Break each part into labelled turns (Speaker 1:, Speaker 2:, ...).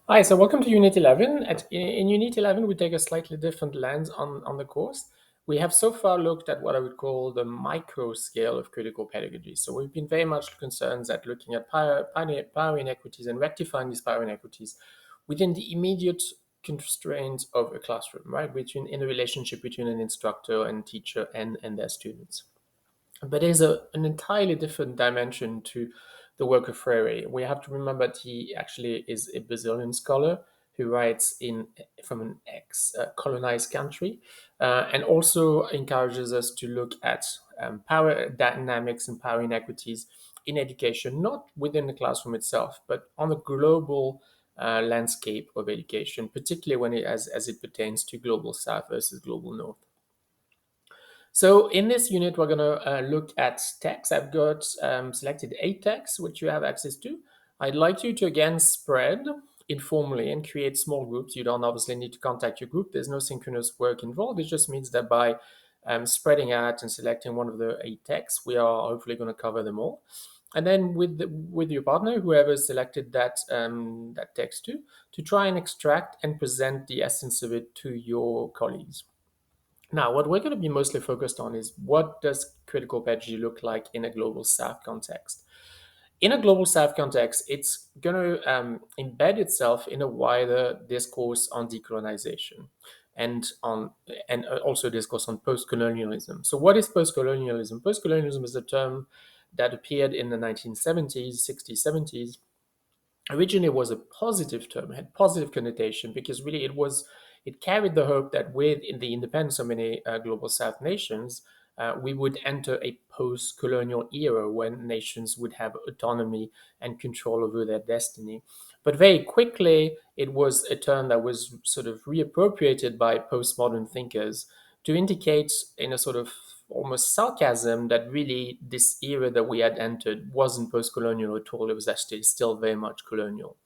Speaker 1: Hi, so welcome to Unit 11. In Unit 11, we take a slightly different lens on the course. We have so far looked at what I would call the micro scale of critical pedagogy. So we've been very much concerned at looking at power inequities and rectifying these power inequities within the immediate constraints of a classroom, right? In a relationship between an instructor and teacher and their students. But there's an entirely different dimension to the work of Freire. We have to remember that he actually is a Brazilian scholar who writes in from an ex-colonized country, and also encourages us to look at power dynamics and power inequities in education, not within the classroom itself, but on a global landscape of education, particularly as it pertains to global South versus global North. So in this unit, we're going to look at texts. I've got selected 8 texts, which you have access to. I'd like you to again spread informally and create small groups. You don't obviously need to contact your group. There's no synchronous work involved. It just means that by spreading out and selecting one of the 8 texts, we are hopefully going to cover them all. And then with your partner, whoever selected that text to try and extract and present the essence of it to your colleagues. Now, what we're going to be mostly focused on is what does critical pedagogy look like in a global South context? In a global South context, it's going to embed itself in a wider discourse on decolonization and on and also discourse on post-colonialism. So, what is post-colonialism? Post-colonialism is a term that appeared in the 1970s, 60s, 70s. Originally was a positive term, had positive connotation because really it carried the hope that with in the independence of many global South nations, we would enter a post-colonial era when nations would have autonomy and control over their destiny. But very quickly, it was a term that was sort of reappropriated by postmodern thinkers to indicate in a sort of almost sarcasm that really this era that we had entered wasn't post-colonial at all. It was actually still very much colonial.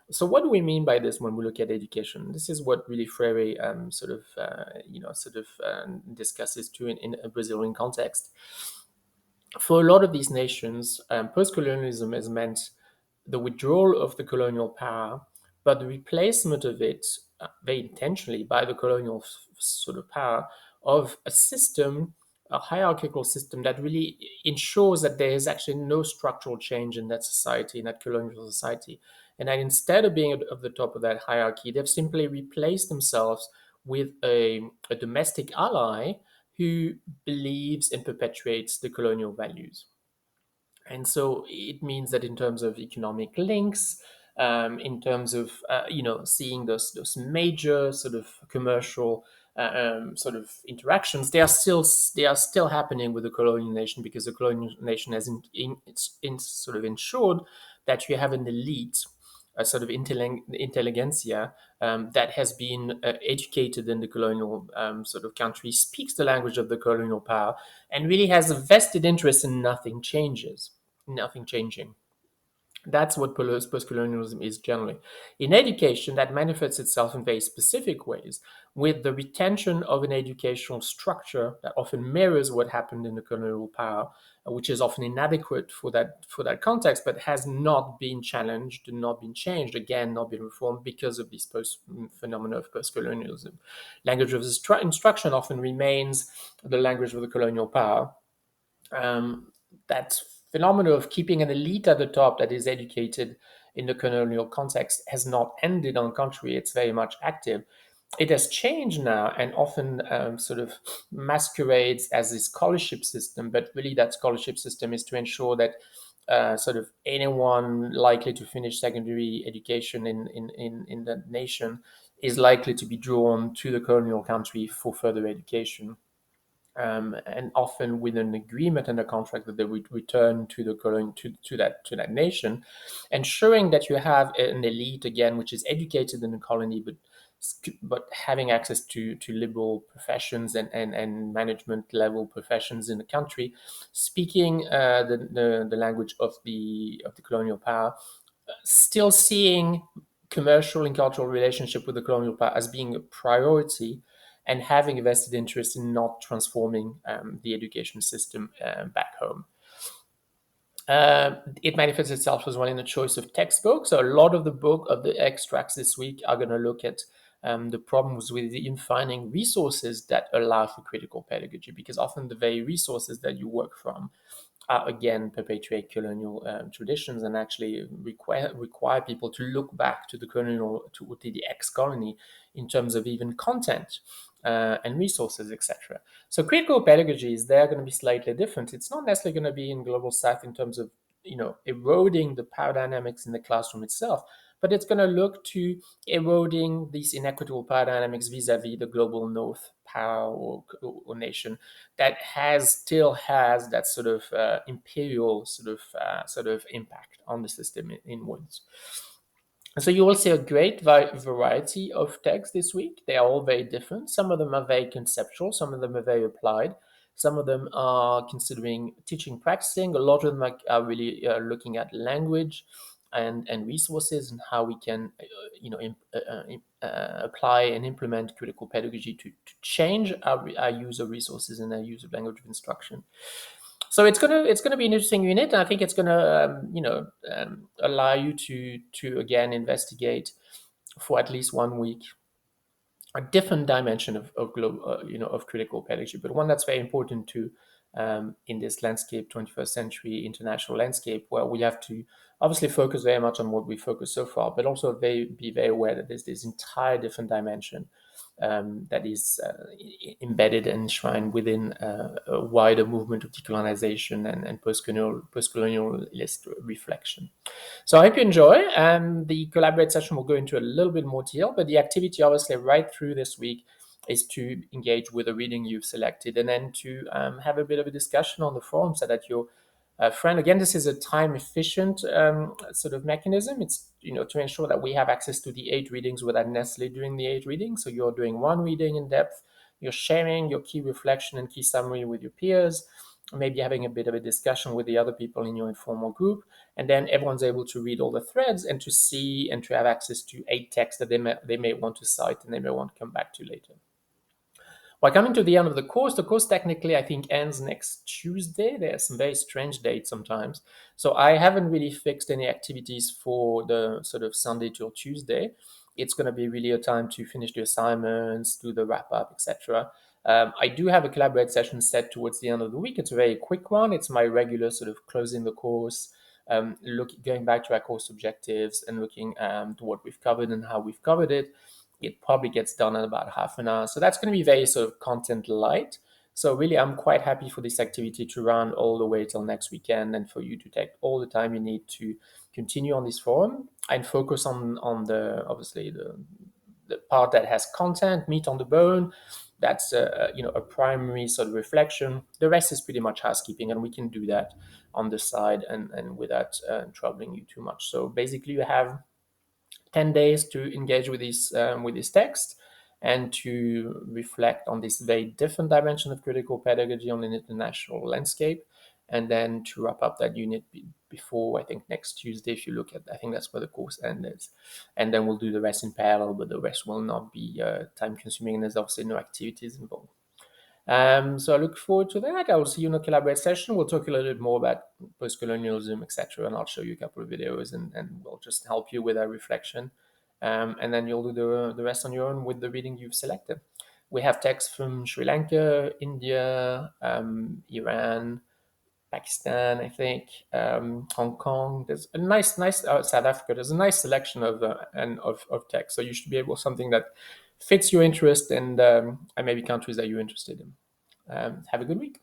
Speaker 1: So, what do we mean by this when we look at education? This is what really Freire discusses too in a Brazilian context. For a lot of these nations, post-colonialism has meant the withdrawal of the colonial power, but the replacement of it very intentionally by the colonial sort of power of a system, a hierarchical system that really ensures that there is actually no structural change in that society, in that colonial society. And that instead of being at the top of that hierarchy, they've simply replaced themselves with a domestic ally who believes and perpetuates the colonial values. And so it means that in terms of economic links, in terms of seeing those major sort of commercial sort of interactions, they are still happening with the colonial nation because the colonial nation has sort of ensured that you have an elite, a sort of intelligentsia that has been educated in the colonial sort of country, speaks the language of the colonial power, and really has a vested interest in nothing changing. That's what postcolonialism is generally. In education, that manifests itself in very specific ways, with the retention of an educational structure that often mirrors what happened in the colonial power, which is often inadequate for that context, but has not been challenged, not been changed, again, not been reformed because of this phenomena of postcolonialism. Language of instruction often remains the language of the colonial power, that phenomenon of keeping an elite at the top that is educated in the colonial context has not ended. On the contrary, it's very much active. It has changed now and often sort of masquerades as a scholarship system, but really that scholarship system is to ensure that sort of anyone likely to finish secondary education in the nation is likely to be drawn to the colonial country for further education, and often with an agreement and a contract that they would return to the colony to that nation, ensuring that you have an elite again which is educated in the colony but having access to liberal professions and management level professions in the country, speaking the language of the colonial power, still seeing commercial and cultural relationship with the colonial power as being a priority, and having a vested interest in not transforming the education system back home. It manifests itself as well in the choice of textbooks. So a lot of the extracts this week are going to look at the problems with in finding resources that allow for critical pedagogy, because often the very resources that you work from again perpetuate colonial traditions and actually require people to look back to the colonial to the ex-colony in terms of even content and resources, etc. So critical pedagogies, they're going to be slightly different. It's not necessarily going to be in global south in terms of eroding the power dynamics in the classroom itself, but it's going to look to eroding these inequitable power dynamics vis-a-vis the global north power or nation that still has that sort of imperial sort of impact on the system inwards. And so you will see a great variety of texts this week. They are all very different. Some of them are very conceptual, some of them are very applied, some of them are considering teaching, practicing. A lot of them are really looking at language and resources and how we can apply and implement critical pedagogy to change our use of resources and our use of language of instruction. So it's gonna be an interesting unit. And I think it's gonna allow you to again investigate for at least 1 week a different dimension of critical pedagogy, but one that's very important to in this landscape, 21st century international landscape, where we have to obviously focus very much on what we focus so far, but also be very aware that there's this entire different dimension that is embedded and enshrined within a wider movement of decolonization and post-colonialist reflection. So I hope you enjoy. The Collaborate session will go into a little bit more detail, but the activity obviously right through this week is to engage with a reading you've selected and then to have a bit of a discussion on the forum so that your friend, again, this is a time efficient sort of mechanism. It's, to ensure that we have access to the 8 readings without necessarily doing the 8 readings. So you're doing 1 reading in depth, you're sharing your key reflection and key summary with your peers, maybe having a bit of a discussion with the other people in your informal group, and then everyone's able to read all the threads and to see and to have access to 8 texts that they may want to cite and they may want to come back to later. Well, coming to the end of the course technically I think ends next Tuesday. There are some very strange dates sometimes. So I haven't really fixed any activities for the sort of Sunday till Tuesday. It's going to be really a time to finish the assignments, do the wrap up, etc. I do have a Collaborate session set towards the end of the week. It's a very quick one. It's my regular sort of closing the course, going back to our course objectives and looking to what we've covered and how we've covered it. It probably gets done in about half an hour. So that's going to be very sort of content light. So really, I'm quite happy for this activity to run all the way till next weekend and for you to take all the time you need to continue on this forum and focus on the obviously the part that has content, meat on the bone. That's a primary sort of reflection. The rest is pretty much housekeeping, and we can do that on the side and without troubling you too much. So basically, you have 10 days to engage with this text and to reflect on this very different dimension of critical pedagogy on an international landscape, and then to wrap up that unit before I think next Tuesday. If you look at, I think that's where the course ends, and then we'll do the rest in parallel, but the rest will not be time consuming, and there's obviously no activities involved. So I look forward to that. I will see you in a Collaborate session. We'll talk a little bit more about post-colonialism, etc., and I'll show you a couple of videos, and we'll just help you with our reflection. And then you'll do the rest on your own with the reading you've selected. We have texts from Sri Lanka, India, Iran, Pakistan, I think, Hong Kong. There's a nice South Africa. There's a nice selection of text. So you should be able something that fits your interest and maybe countries that you're interested in. Have a good week.